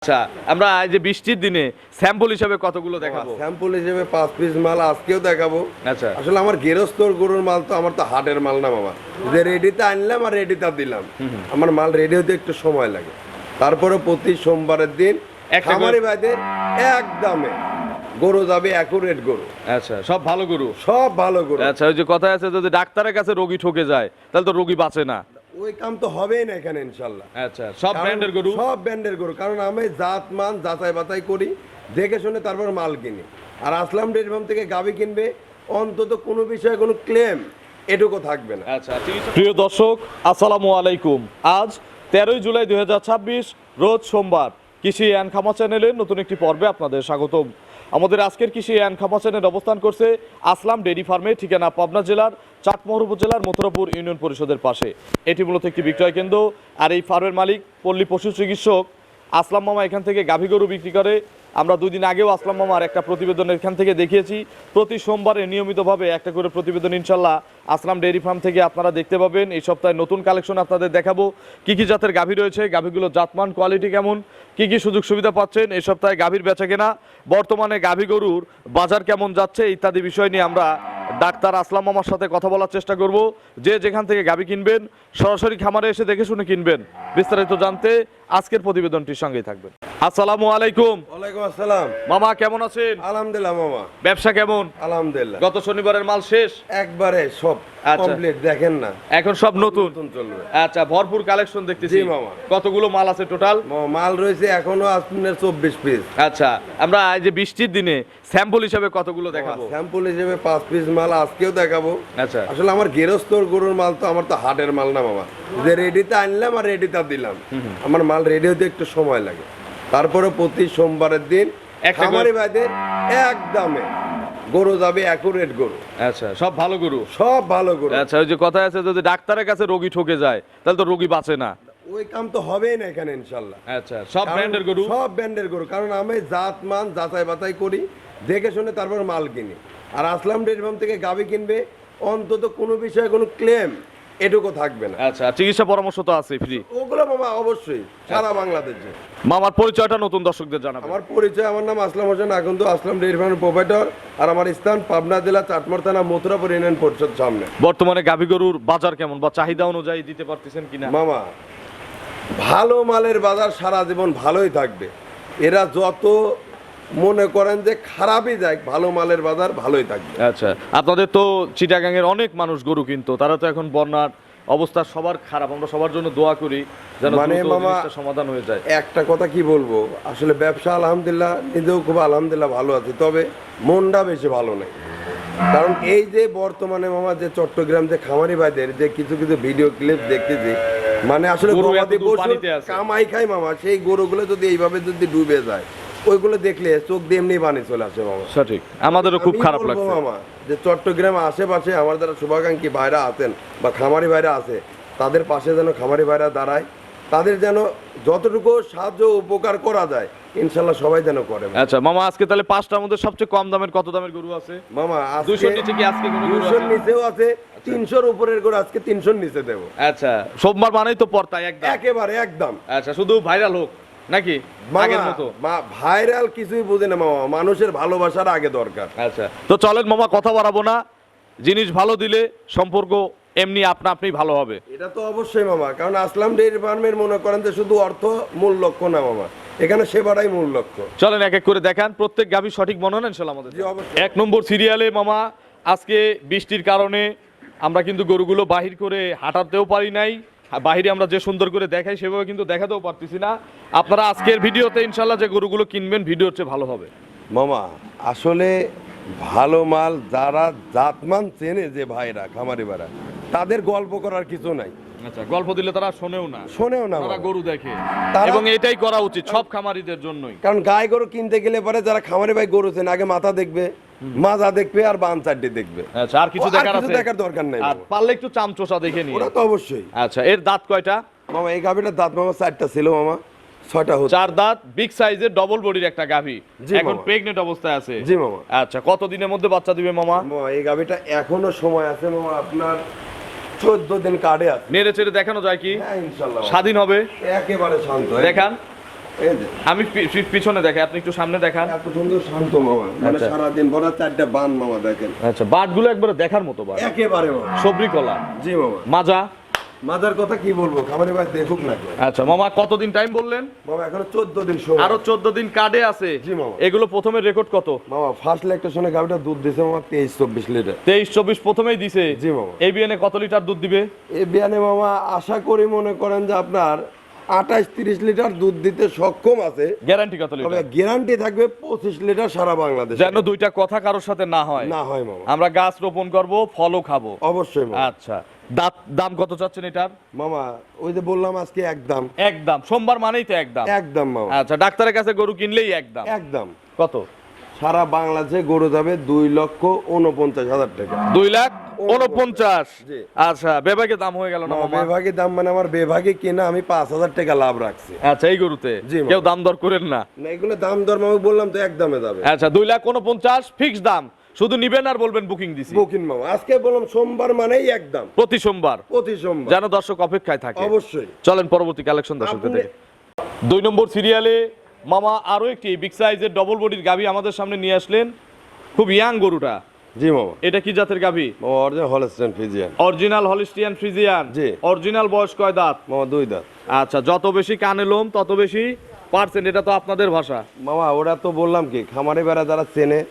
আচ্ছা, আমরা এই যে বৃষ্টির দিনে স্যাম্পল হিসেবে কতগুলো দেখাবো? স্যাম্পল হিসেবে 5 পিস মাল আজকেও দেখাবো। আচ্ছা, আসলে আমার গেরস্তর গরুর মাল তো আমার তো হাটের মাল না মামা, যে রেডিতে আনলাম আর রেডিতে দিলাম। আমার মাল রেডি হতে একটু সময় লাগে। তারপরে প্রতি সোমবারের দিন খামারি ভাইদের একদমে গরু যাবে, অ্যাকুরেট গরু। আচ্ছা, সব ভালো গরু, সব ভালো গরু। আচ্ছা, ওই যে কথা আছে যদি ডাক্তারের কাছে রোগী ঠকে যায় তাহলে তো রোগী বাঁচে না। ওই কাম তো হবেই না এখানে ইনশাল্লাহ। আচ্ছা, সব ব্র্যান্ডের গরু, সব ব্র্যান্ডের গরু, কারণ আমি জাত মান যাচাই বাছাই করি, দেখে শুনে তারপর মাল কিনি। আর আসলাম ডেয়ারি ফার্ম থেকে গাভী কিনবে, অন্তত কোনো বিষয়ে কোনো ক্লেম এটুকু থাকবে না। আচ্ছা, প্রিয় দর্শক আসসালামু আলাইকুম। আজ 13 জুলাই 2026 রোজ সোমবার। কৃষি অ্যান্ড খামা চ্যানেলের নতুন একটি পর্বে আপনাদের স্বাগতম। আমাদের আজকের কৃষি অ্যান্ড খামা চ্যানেল অবস্থান করছে আসলাম ডেইরি ফার্মে, ঠিকানা পাবনা জেলার চাটমোহর উপজেলার মথুরাপুর ইউনিয়ন পরিষদের পাশে। এটি মূলত একটি বিক্রয় কেন্দ্র, আর এই ফার্মের মালিক পল্লী পশু চিকিৎসক আসলাম মামা এখান থেকে গাভী গরু বিক্রি করে। আমরা 2 দিন আগেও আসলাম মামার একটা প্রতিবেদন এখান থেকে দেখিয়েছি। প্রতি সোমবারে নিয়মিতভাবে একটা করে প্রতিবেদন ইনশাল্লাহ আসলাম ডেইরি ফার্ম থেকে আপনারা দেখতে পাবেন। এই সপ্তাহে নতুন কালেকশন আপনাদের দেখাবো, কি কি জাতের গাভী রয়েছে, গাভীগুলোর জাতমান কোয়ালিটি কেমন, কি কি সুযোগ সুবিধা পাচ্ছেন এই সপ্তাহে গাভীর বেচা কেনা, বর্তমানে গাভী গরুর বাজার কেমন যাচ্ছে ইত্যাদি বিষয় নিয়ে আমরা ডাক্তার আসলাম মামার সাথে কথা বলার চেষ্টা করব। যে যেখান থেকে গাভী কিনবেন সরাসরি খামারে এসে দেখে শুনে কিনবেন। বিস্তারিত জানতে আজকের প্রতিবেদনটির সঙ্গেই থাকবেন। আসসালামু আলাইকুম। ওয়ালাইকুম আসসালাম। মামা কেমন আছেন? আলহামদুলিল্লাহ মামা। ব্যবসা কেমন? আলহামদুলিল্লাহ। গত শনিবারের মাল শেষ একবারে সব কমপ্লিট, দেখেন না এখন সব নতুন চলবে। আচ্ছা, ভরপুর কালেকশন দেখতেছি। জি মামা। কতগুলো মাল আছে টোটাল? মাল রয়েছে এখনো আপনার 24 পিস। আচ্ছা, আমরা এই যে বৃষ্টির দিনে স্যাম্পল হিসেবে কতগুলো দেখাবো? স্যাম্পল হিসেবে 5 পিস মাল আজকেও দেখাবো। আচ্ছা, আসলে আমার গেরস্তর গরুর মাল তো আমার তো হাটের মাল না মামা, যে রেডিতে আনলাম আর রেডিতে দিলাম। আমার মাল রেডি হতে একটু সময় লাগে। তারপরে প্রতি সোমবারের দিন খামারি ভাইদের একদমে গরু যাবে, অ্যাকুরেট গরু। আচ্ছা, সব ভালো গরু, সব ভালো গরু। আচ্ছা, ওই যে কথা আছে যদি ডাক্তারের কাছে রোগী ঠকে যায় তাহলে তো রোগী বাঁচে না। ওই কাম তো হবেই না এখানে ইনশাল্লাহ। আচ্ছা, সব ব্র্যান্ডের গরু, সব ব্র্যান্ডের গরু, কারণ আমি জাত মান যাচাই বাছাই করি, দেখে শুনে তারপর মাল কিনি। আর আসলাম ডেয়ারি ফার্ম থেকে গাভী কিনবে, অন্তত কোনো বিষয়ে কোনো ক্লেম এটুকু থাকবে না। আচ্ছা, চিকিৎসা পরামর্শ তো আছে ফ্রি? ওগুলো মামা অবশ্যই সারা বাংলাদেশে। মামার পরিচয়টা নতুন দর্শকদের জানাবো। আমার পরিচয়, আমার নাম আসলাম হোসেন আকন্দ, আসলাম ডেয়ারি ফার্মের প্রোভাইডার। আর আমার স্থান পাবনা জেলা চাটমোহর থানা মথুরাপুর ইউনিয়ন পরিষদ সামনে। বর্তমানে গাভী গরুর বাজার কেমন বা চাহিদা অনুযায়ী দিতে পারতেছেন কিনা? মামা, ভালো মালের বাজার সারা জীবন ভালোই থাকবে। এরা যত মনে করেন যে খারাপই যাক, ভালো মালের বাজার ভালোই থাকবে। আচ্ছা, আপনাদের তো চিটাগাংয়ের অনেক মানুষ গরু কিনতো, তারা তো এখন বন্যার অবস্থা সবার খারাপ। আমরা সবার জন্য দোয়া করি যেন মানে মামা সমাধান হয়ে যায়। একটা কথা কি বলবো, আসলে ব্যবসা আলহামদুলিল্লাহ, নিজেও খুব আলহামদুলিল্লাহ ভালো আছি, তবে মনটা বেশি ভালো নেই। কারণ এই যে বর্তমানে মামা যে চট্টগ্রাম যে খামারি ভাইদের যে কিছু কিছু ভিডিও ক্লিপ দেখতেছি, মানে আসলে কামাই খাই মামা, সেই গরুগুলো যদি এইভাবে যদি ডুবে যায়, ওইগুলো দেখলে চোখ দিয়ে এমনি পানি চলে আসে মামা। সঠিক, আমাদেরও খুব খারাপ লাগছে মামা। যে চট্টগ্রাম আশেপাশে আমার যারা শুভাকাঙ্ক্ষী ভাইরা আছেন বা খামারি ভাইরা আছে, তাদের পাশে যেন খামারি ভাইরা দাঁড়ায়, তাদের যেন যতটুকু সাহায্য উপকার করা যায় ইনশাল্লাহ সবাই যেন করে। আচ্ছা মামা, আজকে তাহলে 5টার মধ্যে সবচেয়ে কম দামের কত দামের গরু আছে মামা? 200 নিচে কি আজকে কোনো গরু আছে? 200 নিচেও আছে, 300 উপরের গরু আজকে 300 নিচে দেব। আচ্ছা, সোমবার মানেই তো পড়তাই একদম একেবারে একদম। আচ্ছা, শুধু ভাইরাল হোক নাকি আগের মতো? ভাইরাল কিছুই বুঝে না মামা, মানুষের ভালোবাসার আগে দরকার। আচ্ছা, তো চলেন মামা, কথা বাড়াবো না। জিনিস ভালো দিলে সম্পর্ক এমনি আপনা আপনি ভালো হবে। এটা তো অবশ্যই মামা, কারণ আসলাম ডেইরি ফার্মের মনে করেন যে শুধু অর্থ মূল লক্ষ্য না মামা, এখানে সেবাটাই মূল লক্ষ্য। চলেন এক এক করে দেখান প্রত্যেক গাভী সঠিক মনে ইনশাআল্লাহ আমাদের। 1 নম্বর সিরিয়ালে মামা, আজকে বৃষ্টির কারণে আমরা কিন্তু গরুগুলো বাহির করে হাঁটাতেও পারি নাই। বাহিরে আমরা যে সুন্দর করে দেখাই সেভাবে কিন্তু দেখাতেও পারতেছি না। আপনারা আজকের ভিডিওতে ইনশাআল্লাহ যে গরুগুলো কিনবেন ভিডিও হচ্ছে ভালো হবে মামা। আসলে ভালো মাল যারা জাতমান চেনে, যে ভাইরা খামারি ভাইরা, তাদের গল্প করার কিছু নাই। আচ্ছা, গল্প দিলে তারা শোনেও না তারা গরু দেখে, এবং এটাই করা উচিত সব খামারিদের জন্যই। কারণ গায়ে গরু কিনতে গেলে পরে যারা খামারি ভাই গরু চেনে, আগে মাথা দেখবে, মাজা দেখবে, আর বান চারটি দেখবে। আচ্ছা, আর কিছু দেখার দরকার নাই। আর পারলে একটু চামচোষা দেখে নিন। ওরা তো অবশ্যই। আচ্ছা, এর দাঁত কয়টা মামা? এই গাভীটার দাঁত মামা 4টা ছিল মামা, 6টা হচ্ছে। 4 দাঁত, বিগ সাইজের ডবল বডির একটা গাভী, এখন প্রেগন্যান্ট অবস্থায় আছে। জি মামা। আচ্ছা, কত দিনের মধ্যে বাচ্চা দিবে মামা? মামা এই গাভীটা এখনো সময় আছে মামা, আপনার 14 দিন কাটে আছে। নেড়ে চেড়ে দেখানো যায় কি? হ্যাঁ ইনশাআল্লাহ স্বাধীন হবে, একেবারে শান্ত। দেখান। এই যে আমি পিছনে দেখাই, আপনি একটু সামনে দেখান। এত সুন্দর শান্ত মামা, মানে আচ্ছা। সারাদিন ভরা 4টা বান মামা দেখেন, আচ্ছা, বাটগুলো একবারে দেখার মতো বাট, একেবারে মামা। সবরি কলা, জি মামা, মাজা। মাদার কথা কি বলবো, খামারে ভাই দেখুক না কেউ। আচ্ছা মামা, কতদিন টাইম বললেন? মামা এখনো 14 দিন সময়। আরো 14 দিন কার্ডে আছে। জি মামা। এগুলো প্রথমে রেকর্ড কত? মামা ফার্স্ট ল্যাকটেশনে গাবিটা দুধ দিছে মামা 23-24 লিটার। 23-24 প্রথমেই দিছে। জি মামা। এই বিয়ানে কত লিটার দুধ দিবে? এই বিয়ানে মামা আশা করি মনে করেন যে আপনার 28-30 লিটার দুধ দিতে সক্ষম আছে। গ্যারান্টি কত তবে লিটার? গ্যারান্টি থাকবে 25 লিটার সারা বাংলাদেশ। যেন দুইটা কথা কারোর সাথে না হয়। না হয় মামা। আমরা গাছ রোপণ করব, ফলও খাবো। অবশ্যই মামা। আচ্ছা, দাম কত চাচ্ছেন এটার? মামা ওই যে বললাম আজকে একদম। একদম, সোমবার মানেই তো একদম। একদম মামা। আচ্ছা, ডাক্তারের কাছে গরু কিনলেই একদম। একদম। কত? সারা বাংলাদেশে গরু যাবে 2,49,000 টাকা। 2,49,000। জি। আচ্ছা, বেবাকে দাম হয়ে গেল না মামা মামা? বেভাগে দাম মানে আমার বেভাগে কিনা আমি 5,000 টাকা লাভ রাখছি। আচ্ছা, এই গরুতে জি মামা। কেউ দাম দর করেন না? না এগুলো দাম দর মামা বললাম তো একদমে যাবে। আচ্ছা, 2,49,000 ফিক্স দাম। শুধু নিবেন আর বলবেন বুকিং দিছি। বুকিং মামা আজকে বললাম সোমবার মানেই একদম। প্রতি সোমবার প্রতি সোমবার। যেন দর্শক অপেক্ষায় থাকে। অবশ্যই। চলেন পরবর্তী কালেকশন দর্শকদের আপনি- দেখে। 2 নম্বর সিরিয়ালে মামা আরো একটি বিগ সাইজের ডবল বডির গাভী আমাদের সামনে নিয়ে আসলেন। খুব ইয়াং গরুটা। জি মামা। এটা কি জাতের গাভী? মামা original Holstein Friesian. Original Holstein Friesian. জি। অরিজিনাল বয়স কয় দাঁত? মামা 2 দাঁত। আচ্ছা, যত বেশি কানে লোম তত বেশি পার্সেন্ট, এটা তো আপনাদের ভাষা। মামা ওরা তো বললাম কি খামারে বেড়া যারা চেনে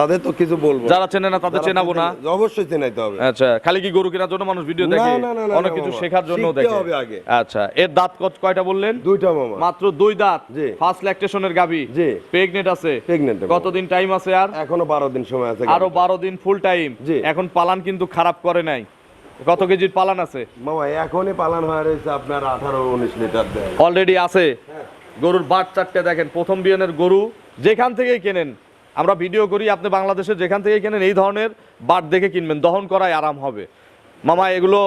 তাদের তো কিছু বলবো না। যারা চেনে না তাদের যারা চেনাবো না। চেনে, অবশ্যই চেনাইতে হবে। আচ্ছা, খালি কি গরু কেনার জন্য মানুষ ভিডিও না, দেখে? না, না, না, অনেক না, কিছু মামা। শেখার জন্য শিখতে দেখে। হবে আগে। আচ্ছা, এর দাঁত কয়টা বললেন? 2টা মামা। মাত্র 2 দাঁত। জি। ফার্স্ট ল্যাকটেশনের গাভী। জি। প্রেগনেন্ট আছে। প্রেগনেন্ট। কতদিন টাইম আছে আর? এখনো 12 দিন সময় আছে। আরো 12 দিন ফুল টাইম। জি। এখন পালান কিন্তু খারাপ করে নাই। কত কেজির পালান আছে? মামা এখনই পালন হয়ে রয়েছে আপনার 18-19 লিটার দেয়। অলরেডি আছে। গরুর বাট চারটে দেখেন, প্রথম বিয়ানের গরু। যেখান থেকেই কেনেন, আমরা ভিডিও করি, আপনি বাংলাদেশে যেখান থেকে কেনেন এই ধরনের বাট দেখে কিনবেন, দহন করায় আরাম হবে। মামা এগুলো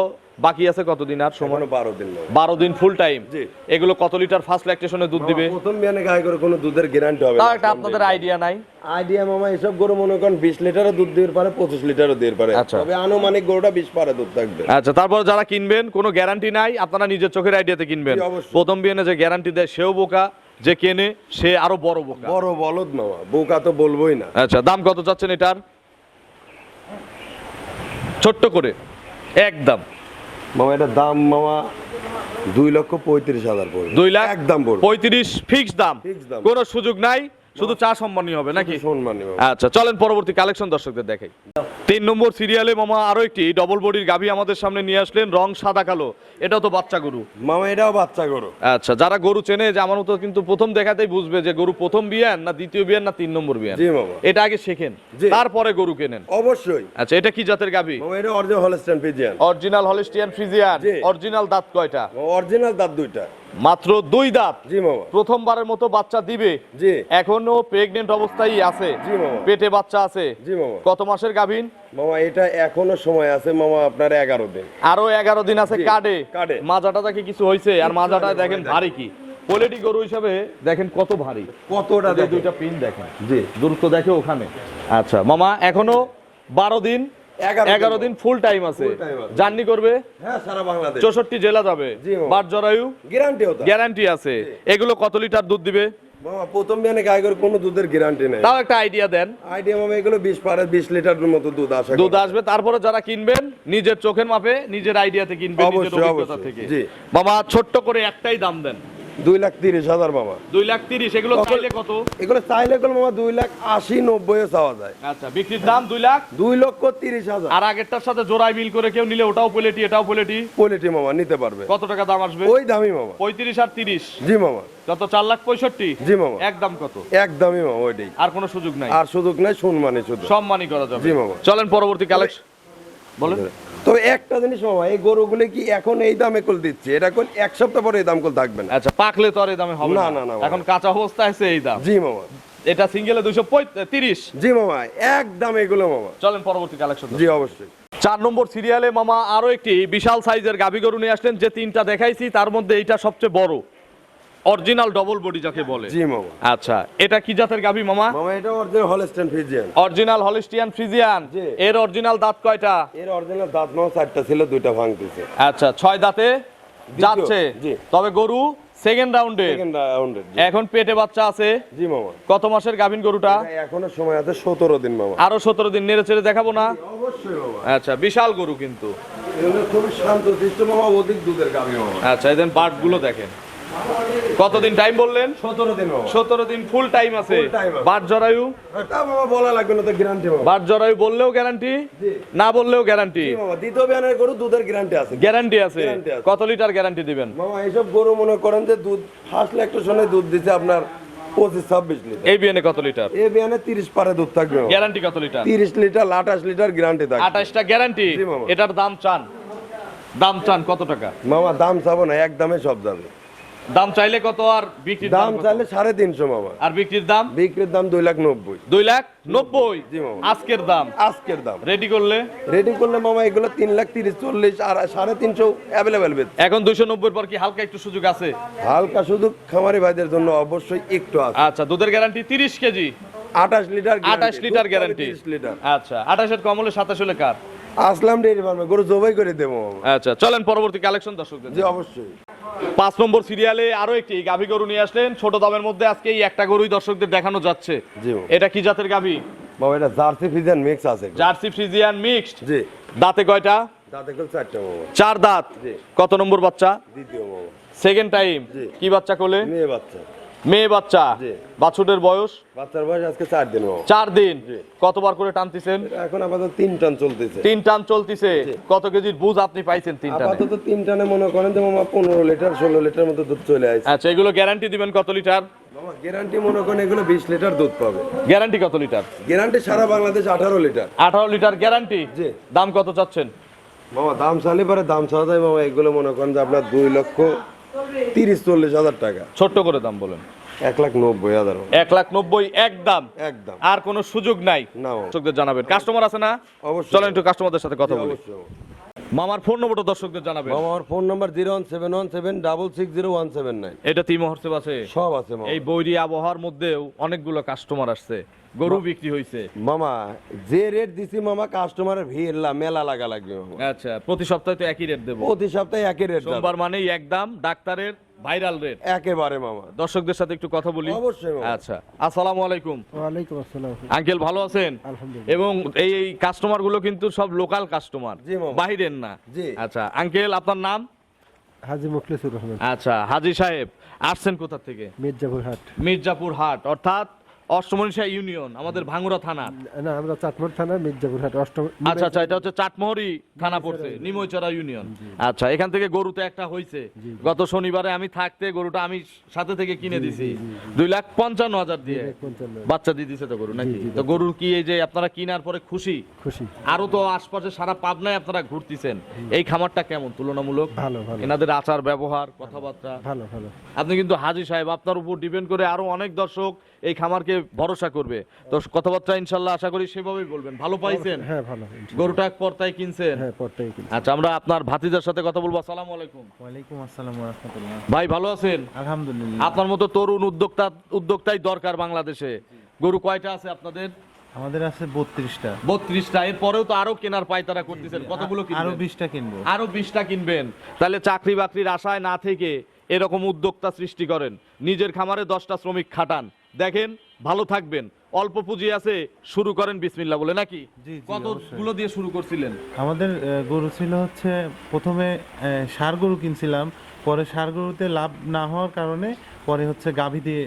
বাকি আছে কতদিন আর সময়? এখনো 12 দিন মামা। 12 দিন ফুল টাইম। জি। এগুলো কত লিটার ফার্স্ট ল্যাকটেশনে দুধ দিবে? মামা, প্রথম বিয়ানে গায়ে করে কোনো দুধের গ্যারান্টি হবে তাও না। একটা আপনাদের আইডিয়া নাই? আইডিয়া মামা এসব গরু মনে করেন 20 লিটারও দুধ দিতে পারে, 25 লিটারও দিতে পারে। আচ্ছা। তবে আনুমানিক গরুটা 20 পারে দুধ থাকবে। আচ্ছা, তারপর যারা কিনবেন কোনো গ্যারান্টি নাই, আপনারা নিজের চোখের আইডিয়াতে কিনবেন। জি, অবশ্যই। প্রথম বিয়ানে যে গ্যারান্টি দেয় সেও বোকা, যে কেনে সে আরো বড় বোকা। বড় বলদ মামা, বোকা তো বলবোই না। আচ্ছা, দাম কত চাচ্ছেন এটার? ছোট্ট করে একদম। মামা এটা দাম মামা 2,35,000 পড়বে। 2 লাখ একদম পড়বে। 35 ফিক্স দাম। Fix দাম। কোনো সুযোগ নাই, শুধু চা সম্মানী হবে নাকি? সম্মানী মামা। আচ্ছা, চলেন পরবর্তী কালেকশন দর্শকদের দেখাই। 3 নম্বর সিরিয়ালে মামা আরো একটি ডবল বডির গাভী আমাদের সামনে নিয়ে আসলেন, রং সাদা কালো। এটাও তো বাচ্চা গরু। মামা এটাও বাচ্চা গরু। আচ্ছা, যারা গরু চেনে যে আমার মতো কিন্তু প্রথম দেখাতেই বুঝবে যে গরু প্রথম বিয়ান না দ্বিতীয় বিয়ান না 3 নম্বর বিয়ান। জি মামা। এটা আগে শেখেন, জি। তারপরে গরু কেনেন। অবশ্যই। আচ্ছা, এটা কি জাতের গাভী? মামা এটা original Holstein Friesian. Original Holstein Friesian. জি। অরিজিনাল দাঁত কয়টা? অরিজিনাল দাঁত 2টা। মাত্র 2 দাঁত। জি মামা। প্রথমবারের মতো বাচ্চা দিবে। জি। এখনো প্রেগনেন্ট অবস্থায় আছে। জি মামা। পেটে বাচ্চা আছে। জি মামা। কত মাসের গাভীন? মামা এটা এখনো সময় আছে মামা আপনার 11 দিন। আরো 11 দিন আছে জি, কার্ডে। কার্ডে। মাজাটা কি কিছু হয়েছে? আর মাজাটা হয়নি, দেখেন ভাই, ভারী কি। কোয়ালিটি গরু হিসাবে দেখেন কত ভারী। কতটা এই দেখেন। দুইটা পিন দেখেন। জি। দূরত্ব দেখে ওখানে। আচ্ছা মামা, এখনো 12 দিন 11 দিন ফুল টাইম আছে। Full time আছে। জার্নি করবে হ্যাঁ সারা বাংলাদেশ। 64 জেলা যাবে। জি, মামা। বাট জরায়ু গ্যারান্টি হতো। গ্যারান্টি আছে। এগুলো কত লিটার দুধ দিবে? মামা প্রথম বিয়ানে গায়ে করে কোনো দুধের গ্যারান্টি নেই। তাও একটা আইডিয়া দেন। আইডিয়া মামা এগুলো 20 পারে 20 লিটারের মতো দুধ আসে। দুধ আসবে। তারপরে যারা কিনবেন নিজের চোখের মাপে নিজের আইডিয়াতে কিনবেন, নিজের অবশ্যই, অভিজ্ঞতা অবশ্যই। থেকে। জি। মামা ছোট্ট করে একটাই দাম দেন। 2,30,000 মামা। 2,30,000। এগুলো চাইলে কত? এগুলো চাইলে কোনো মামা 2,80,90 চাওয়া যায়। আচ্ছা, বিক্রির দাম 2,00,000। 2,30,000 আর আগেরটার সাথে জোড়ায় মিল করে কেউ নিলে ওটাও পোলেটি এটাও পোলেটি, কোয়ালিটি মামা নিতে পারবে। কত টাকা দাম আসবে? ওই দামই মামা। 35 আর 30। জি মামা। কত? 4,65,000। জি মামা। একদম কত? একদমই মামা ওইটাই। আর কোনো সুযোগ নাই? আর সুযোগ নাই, সম্মানই শুধু। সম্মানই করা যাবে। জি মামা। চলেন পরবর্তী কালেকশন বলেন। তবে একটা জিনিস মামা, এই গরুগুলো কি এখন এই দামে কল দিচ্ছে, এটা কোন এক সপ্তাহ পরে এই দাম কল থাকবে না। আচ্ছা, পাকলে তো আর এই দামে হবে না, না। না, না, এখন কাঁচা অবস্থায় আছে এই দাম। জি মামা। এটা সিঙ্গেলে 230। জি মামা, একদম এগুলো মামা। চলেন পরবর্তী কালেকশন। জি অবশ্যই। 4 নম্বর সিরিয়ালে মামা আরো একটি বিশাল সাইজের গাভী গরু নিয়ে আসলেন। যে 3টা দেখাইছি তার মধ্যে এইটা সবচেয়ে বড়, অরিজিনাল ডবল বডি যাকে বলে। জি মামা। আচ্ছা, এটা কি জাতের গাভী মামা? মামা এটা original Holstein Friesian. Original Holstein Friesian. জি। এর অরিজিনাল দাঁত কয়টা? এর অরিজিনাল দাঁত মামা 4টা ছিল, 2টা ভাঙতেছে। আচ্ছা, 6 দাঁতে যাচ্ছে। জি। তবে গরু সেকেন্ড রাউন্ডে সেকেন্ড রাউন্ডের। এখন পেটে বাচ্চা আছে। জি মামা। কত মাসের গাভীন গরুটা? এখনো সময় আছে 17 দিন মামা। আরো 17 দিন নেড়ে চেড়ে দেখাবো না? অবশ্যই মামা। আচ্ছা, বিশাল গরু কিন্তু। এগুলো খুবই শান্তশিষ্ট মামা, অধিক দুধের গাভী মামা। আচ্ছা, এদের পার্ট গুলো দেখেন। কতদিন টাইম বললেন? 17 দিন মামা। 17 দিন ফুল টাইম আছে। Full time আছে। বাট জরায়ু? তা মামা বলা লাগবে না, তো গ্যারান্টি মামা। বাট জরায়ু বললেও গ্যারান্টি, জি। না বললেও গ্যারান্টি। জি মামা, দ্বিতীয় বিয়ানের গরু দুধের গ্যারান্টি আছে। গ্যারান্টি আছে। Guarantee আছে। কত লিটার গ্যারান্টি দিবেন? মামা এইসব গরু মনে করেন যে দুধ ফার্স্ট ল্যাকটেশনে দুধ দিছে আপনার 25-26 লিটার। এই বিয়ানে কত লিটার? এই বিয়ানে 30 পারে দুধ থাকবে মামা। গ্যারান্টি কত লিটার? 30 লিটার 28 লিটার গ্যারান্টি থাকবে। 28টা গ্যারান্টি। জি মামা। এটার দাম চান কত টাকা? মামা দাম চাবো না, একদমে সব যাবে। দাম চাইলে কত আর বিক্রির দাম কত? চাইলে 350 মামা। আর বিক্রির দাম? বিক্রির দাম 2,90,000। 2,90,000। জি মামা। আজকের দাম। আজকের দাম রেডি করলে রেডি করলে মামা এগুলো 3,30,000, 40 আর 350 অ্যাভেলেবেল বেচ। এখন 290 পর কি হালকা একটু সুযোগ আছে? হালকা শুধু খামারি ভাইদের জন্য অবশ্যই একটু আছে। আচ্ছা, দুধের guarantee 30 KG, 28 litre 28 litre guarantee. 30 litre. আচ্ছা, 28 এর কম হলে 27 হলে কার? আসলাম ডেয়ারি ফার্মে গরু জবাই করে দেবো মামা। আচ্ছা, চলেন পরবর্তী কালেকশন দর্শকদের। জি অবশ্যই। 5 নম্বর সিরিয়ালে আরো একটি গাভী গরু নিয়ে আসলেন ছোট দামের মধ্যে। আজকে এই একটা গরুই দর্শকদের দেখানো যাচ্ছে। জি মামা। এটা কি জাতের গাভী? মামা এটা জার্সি ফিজিয়ান মিক্স আছে। Jersey Friesian mixed. জি। দাঁতে কয়টা? দাঁতে করে 4টা মামা। 4 দাঁত। জি। কত নম্বর বাচ্চা? দ্বিতীয় মামা। Second time. জি। কি বাচ্চা কোলে? মেয়ে বাচ্চা। মেয়ে বাচ্চা। জি। বাছুরের বয়স? বাচ্চার বয়স আজকে 4 দিন মামা। 4 দিন। জি। কতবার করে টানতেছেন? এটা এখন আপাতত 3 টান চলতেছে। 3 টান চলতিছে। জি। কত কেজির বুঝ আপনি পাইছেন 3 টানে? আপাতত 3 টানে মনে করেন যে মামা 15 লিটার 16 লিটার মতো দুধ চলে আসছে। আচ্ছা, এগুলো গ্যারান্টি দিবেন কত লিটার? মামা গ্যারান্টি মনে করেন এগুলো 20 লিটার দুধ পাবে। গ্যারান্টি কত লিটার? গ্যারান্টি সারা বাংলাদেশ 18 লিটার। 18 litre guarantee. জি। দাম কত চাচ্ছেন? মামা দাম চাইলে পরে দাম চাওয়া যায় মামা, এগুলো মনে করেন যে আপনার 2,30,40 হাজার টাকা। ছোট্ট করে দাম বলেন। 1,90,000। 1,90,000 একদম। একদম। আর কোনো সুযোগ নাই? না মামা। দর্শকদের জানাবেন। কাস্টমার আছে না? অবশ্যই। চলেন একটু কাস্টমারদের সাথে কথা বলি। অবশ্যই। মামার ফোন নম্বরটা দর্শকদের জানাবেন। মামা আমার ফোন নাম্বার 01717660179। এটা তিমো হোয়াটসঅ্যাপ আছে? সব আছে মামা। এই বৈরী আবহাওয়ার মধ্যেও অনেকগুলো কাস্টমার আসছে, গরু বিক্রি হয়েছে। মামা যে রেট দিছি মামা, কাস্টমারের ভিড় মেলা লাগা লাগবে মামা। আচ্ছা, প্রতি সপ্তাহে তো একই রেট দেবো। প্রতি সপ্তাহে একই রেট সোমবার মানেই একদম ডাক্তারের ভাইরাল রেট। একেবারে মামা। দর্শকদের সাথে একটু কথা বলি। অবশ্যই মামা। আচ্ছা, আসসালামু আলাইকুম। ওয়ালাইকুম আসসালাম। আঙ্কেল ভালো আছেন? আলহামদুলিল্লাহ। এবং এই কাস্টমার গুলো কিন্তু সব লোকাল কাস্টমার, জি মামা। বাহিরের না। জি। আচ্ছা আঙ্কেল, আপনার নাম? হাজী মুখলিসুর রহমান, আচ্ছা, হাজী সাহেব আসছেন কোথা থেকে? মির্জাপুর হাট। মির্জাপুর হাট, অর্থাৎ অষ্টমনীশা ইউনিয়ন, আমাদের ভাঙ্গুড়া থানা। না, আমরা চাটমোহর থানা, মির্জাপুর হাট, অষ্টম। আচ্ছা আচ্ছা, এটা হচ্ছে চাটমোহরি থানা পড়ছে, নিমইচড়া ইউনিয়ন। আচ্ছা, এখান থেকে গরুতে একটা হয়েছে গত শনিবারে, আমি থাকতে গরুটা আমি সাথে থেকে কিনে দিছি 2,55,000 দিয়ে। 55,000 বাচ্চা দিয়ে দিছে তো গরু নাকি? জি, তো গরুর কি এই যে আপনারা কিনার পরে খুশি? খুশি। আরো তো আশপাশে সারা পাবনায় আপনারা ঘুরতেছেন, এই খামারটা কেমন তুলনামূলক? ভালো ভালো এনাদের আচার ব্যবহার কথাবার্তা? ভালো ভালো। আপনি কিন্তু হাজী সাহেব, আপনার উপর ডিপেন্ড করে আরো অনেক দর্শক এই খামারকে ভরসা করবে। তো কথাবার্তা ইনশাল্লাহ আশা করি সেভাবেই বলবেন। ভালো পাইছেন? হ্যাঁ ভালো, ইনশাআল্লাহ। গরুটা এক পর্তায় কিনছেন? হ্যাঁ, পরটাই কিনছি। আচ্ছা, আমরা আপনার ভাতিজার সাথে কথা বলবো। আসসালামু আলাইকুম। ওয়ালাইকুম আসসালাম ওয়া রাহমাতুল্লাহ। ভাই ভালো আছেন? আলহামদুলিল্লাহ। আপনার মতো তরুণ উদ্যোক্তাই দরকার বাংলাদেশে। গরু কয়টা আছে আপনাদের? আমাদের আছে 32টা। 32টা। এরপরেও তো আরো কেনার পায়তারা করতেছেন, কতগুলো কিনবেন? আরো 20টা কিনবো। আরো 20টা কিনবেন। তাহলে চাকরি বাকরির আশায় না থেকে এরকম উদ্যোক্তা সৃষ্টি করেন, নিজের খামারে 10টা শ্রমিক খাটান, দেখেন ভালো থাকবেন। অল্প পুঁজি আছে, শুরু করেন বিসমিল্লাহ বলে, নাকি? জি, জি, কতগুলো দিয়ে শুরু করছিলেন? আমাদের গরু ছিল হচ্ছে প্রথমে ষাঁড় গরু কিনছিলাম, পরে ষাঁড় গরুতে লাভ না হওয়ার কারণে পরে হচ্ছে গাভী দিয়ে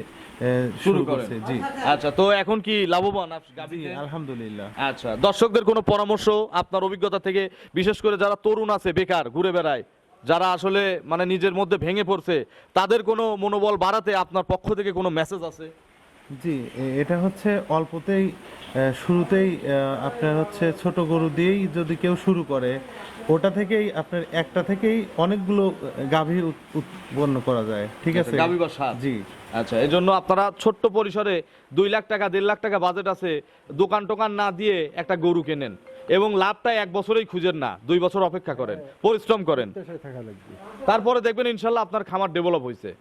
শুরু করেন। করছে। জি আচ্ছা, তো এখন কি লাভবান গাভীতে? আলহামদুলিল্লাহ। আচ্ছা, দর্শকদের কোনো পরামর্শ আপনার অভিজ্ঞতা থেকে, বিশেষ করে যারা তরুণ আছে বেকার ঘুরে বেড়ায়, যারা আসলে মানে নিজের মধ্যে ভেঙে পড়ছে, তাদের কোনো মনোবল বাড়াতে আপনার পক্ষ থেকে কোনো মেসেজ আছে? জি, এটা হচ্ছে অল্পতেই শুরুতেই আপনার হচ্ছে ছোট গরু দিয়েই যদি কেউ শুরু করে, ওটা থেকেই আপনার একটা থেকেই অনেকগুলো গাভী উৎপন্ন করা যায়। ঠিক আছে, গাভী বা ষাঁড়? জি। আচ্ছা, এই জন্য আপনারা ছোট্ট পরিসরে 2 লাখ টাকা 1.5 লাখ টাকা বাজেট আছে, দোকান টোকান না দিয়ে একটা গরু কেনেন এবং লাভটা 1 বছরেই খুঁজেন না, 2 বছর অপেক্ষা করেন, পরিশ্রম করেন, দেশে থাকা লাগবে। তারপরে দেখবেন ইনশাল্লাহ আপনার খামার ডেভেলপ হয়েছে।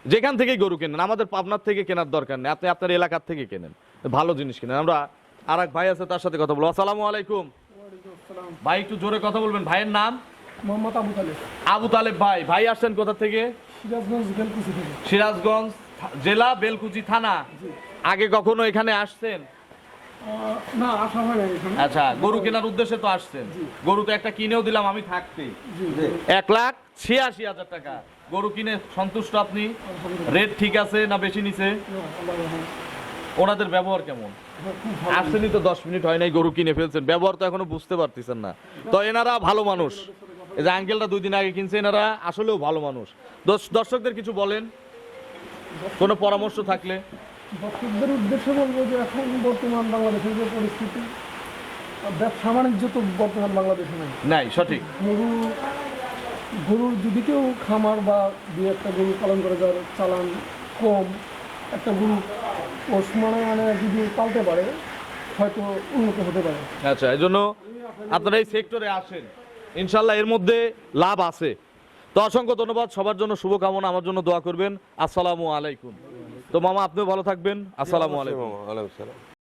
যেখান থেকেই গরু কেনেন, আমাদের পাবনার থেকে কেনার দরকার নেই, আপনি আপনার এলাকার থেকে কেনেন, ভালো জিনিস কেনেন। আমরা আর এক ভাই আছে, তার সাথে কথা বলবো। আসসালামু আলাইকুম। ভাই একটু জোরে কথা বলবেন। ভাইয়ের নাম? মোহাম্মদ আবু তালেব। আবু তালেব ভাই। ভাই আসছেন কোথা থেকে? সিরাজগঞ্জ বেলকুচি থেকে। সিরাজগঞ্জ জেলা বেলকুচি থানা। আগে কখনো এখানে আসছেন? না, আসা হয় না এখানে। আচ্ছা, গরু কেনার উদ্দেশ্যে তো আসছেন। গরু তো একটা কিনেও দিলাম আমি থাকতে, 1,86,000 টাকা গরু কিনে সন্তুষ্ট আপনি? রেট ঠিক আছে না বেশি নিছে? ওনাদের ব্যবহার কেমন? আসছেনই তো 10 মিনিট হয় নাই, গরু কিনে ফেলছেন, ব্যবহার তো এখনো বুঝতে পারতেছেন না। তো এনারা ভালো মানুষ, এই যে আঙ্কেলটা 2 দিন আগে কিনছে, এনারা আসলেও ভালো মানুষ। দর্শকদের কিছু বলেন, কোনো পরামর্শ থাকলে। দর্শকদের উদ্দেশ্যে বলবো যে এখন বর্তমান বাংলাদেশের যে পরিস্থিতি, ব্যবসা বাণিজ্য তো বর্তমান বাংলাদেশে নেই। নাই, সঠিক। গরুর যদি কেউ খামার বা দু একটা গরু পালন করে, যার চালান কম, একটা গরু ওর মানে যদি পালতে পারে হয়তো উন্নত হতে পারে। আচ্ছা, এই জন্য আপনারা এই সেক্টরে আসেন, ইনশাল্লাহ এর মধ্যে লাভ আছে। তো অসংখ্য ধন্যবাদ, সবার জন্য শুভকামনা, আমার জন্য দোয়া করবেন। আসসালামু আলাইকুম। তো মামা আপনিও ভালো থাকবেন। আসসালামু আলাইকুম। ওয়ালাইকুম আসসালাম।